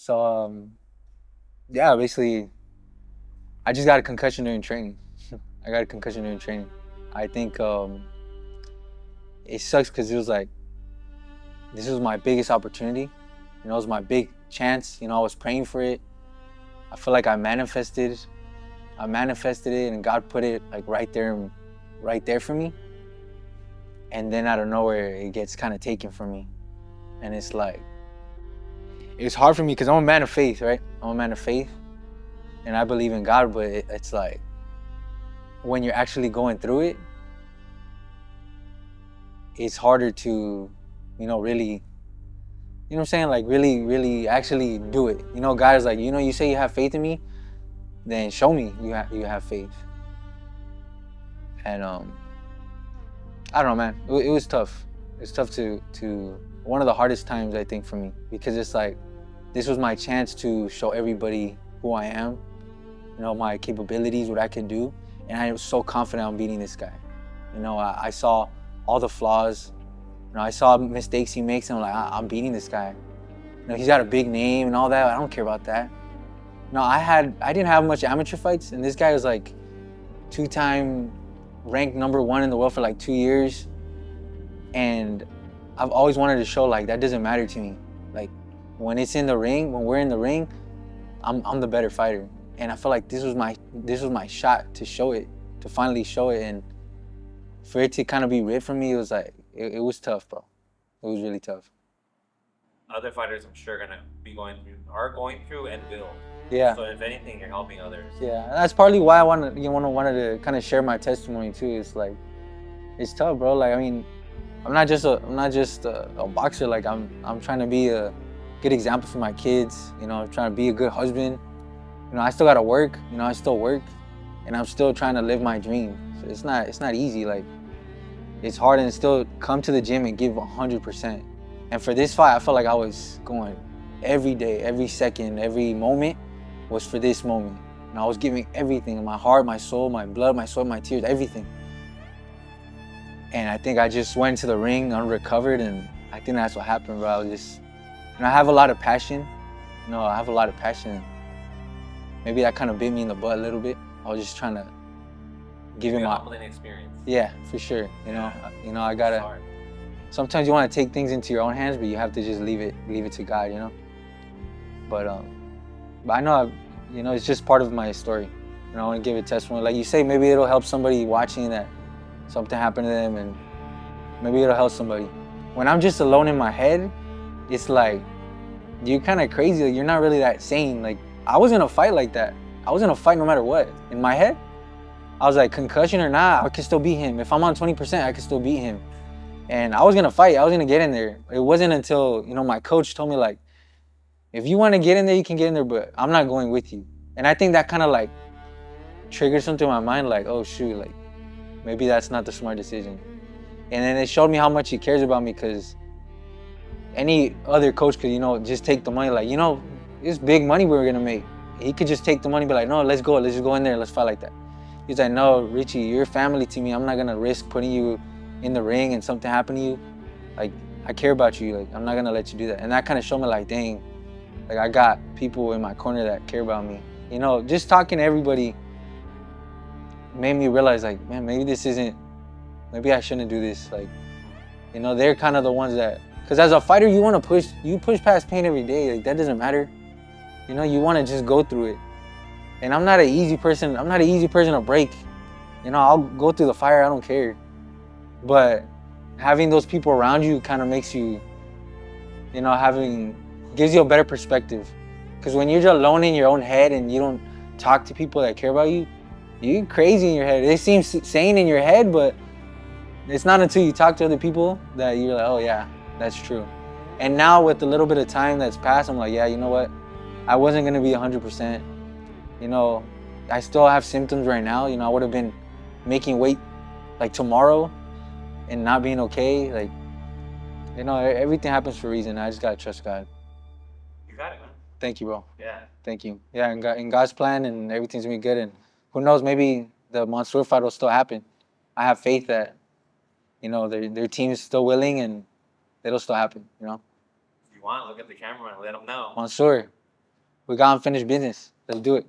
So, yeah, basically, I just got a concussion during training. I got a concussion during training. I think it sucks because it was like, this was my biggest opportunity. It was my big chance. I was praying for it. I feel like I manifested it, and God put it like right there for me. And then out of nowhere, it gets kind of taken from me. And it's like, it's hard for me because I'm a man of faith, right? I'm a man of faith, and I believe in God. But it's like, when you're actually going through it, it's harder to, really, what I'm saying? Like, really, really actually do it. God is like, you say you have faith in me, then show me you have faith. And I don't know, man. It was tough. It's tough to one of the hardest times, I think, for me, because it's like, this was my chance to show everybody who I am, my capabilities, what I can do, and I was so confident on beating this guy. I saw all the flaws. I saw mistakes he makes, and I'm like, I'm beating this guy. He's got a big name and all that. I don't care about that. No, I didn't have much amateur fights, and this guy was like two-time ranked #1 in the world for like 2 years. And I've always wanted to show, like, that doesn't matter to me. Like, when we're in the ring, I'm the better fighter. And I felt like this was my shot to show it, to finally show it. And for it to kind of be ripped from me, it was like, it was tough, bro. It was really tough. Other fighters, I'm sure, are going through and will. Yeah. So if anything, you're helping others. Yeah, that's partly why I wanted to kind of share my testimony too. It's like, it's tough, bro. Like, I mean, I'm not just a boxer. Like, I'm trying to be a good example for my kids. I'm trying to be a good husband. I still gotta work. I still work, and I'm still trying to live my dream. So it's not easy. Like, it's hard, and still come to the gym and give 100%. And for this fight, I felt like I was going every day, every second, every moment was for this moment. And I was giving everything, my heart, my soul, my blood, my sweat, my tears, everything. And I think I just went to the ring unrecovered, and I think that's what happened, bro. I was just, I have a lot of passion. I have a lot of passion. Maybe that kind of bit me in the butt a little bit. I was just trying to give him a my humbling experience. Yeah, for sure. I gotta. Hard. Sometimes you want to take things into your own hands, but you have to just leave it to God. But I know, it's just part of my story. I want to give a testimony, like you say. Maybe it'll help somebody watching, that something happened to them, and maybe it'll help somebody. When I'm just alone in my head, it's like, you're kind of crazy. Like, you're not really that sane. Like, I was gonna fight like that. I was gonna fight no matter what. In my head, I was like, concussion or not, I can still beat him. If I'm on 20%, I can still beat him. And I was gonna fight. I was gonna get in there. It wasn't until, my coach told me, like, if you want to get in there, you can get in there, but I'm not going with you. And I think that kind of like triggered something in my mind, like, oh shoot, like, maybe that's not the smart decision. And then it showed me how much he cares about me, because any other coach could, just take the money, like, it's big money we were gonna make. He could just take the money and be like, no, let's just go in there, let's fight like that. He's like, no, Richie, you're family to me. I'm not gonna risk putting you in the ring and something happen to you. Like, I care about you. Like, I'm not gonna let you do that. And that kind of showed me, like, dang, like, I got people in my corner that care about me. Just talking to everybody made me realize, like, man, maybe I shouldn't do this. Like, they're kind of the ones that, because as a fighter, you want to push past pain every day. Like, that doesn't matter. You want to just go through it. And I'm not an easy person to break. I'll go through the fire, I don't care. But having those people around you kind of makes you, gives you a better perspective. Because when you're just alone in your own head and you don't talk to people that care about you, you're crazy in your head. It seems sane in your head, but it's not until you talk to other people that you're like, oh yeah, that's true. And now with the little bit of time that's passed, I'm like, yeah, you know what? I wasn't gonna be 100%. I still have symptoms right now. I would have been making weight like tomorrow and not being okay. Like, everything happens for a reason. I just gotta trust God. You got it, man. Thank you, bro. Yeah. Thank you. Yeah, in God's plan, and everything's gonna be good. And who knows, maybe the Mansoor fight will still happen. I have faith that, their team is still willing, and it'll still happen. If you want, look at the camera and let them know. Mansoor, We got unfinished business. Let's do it.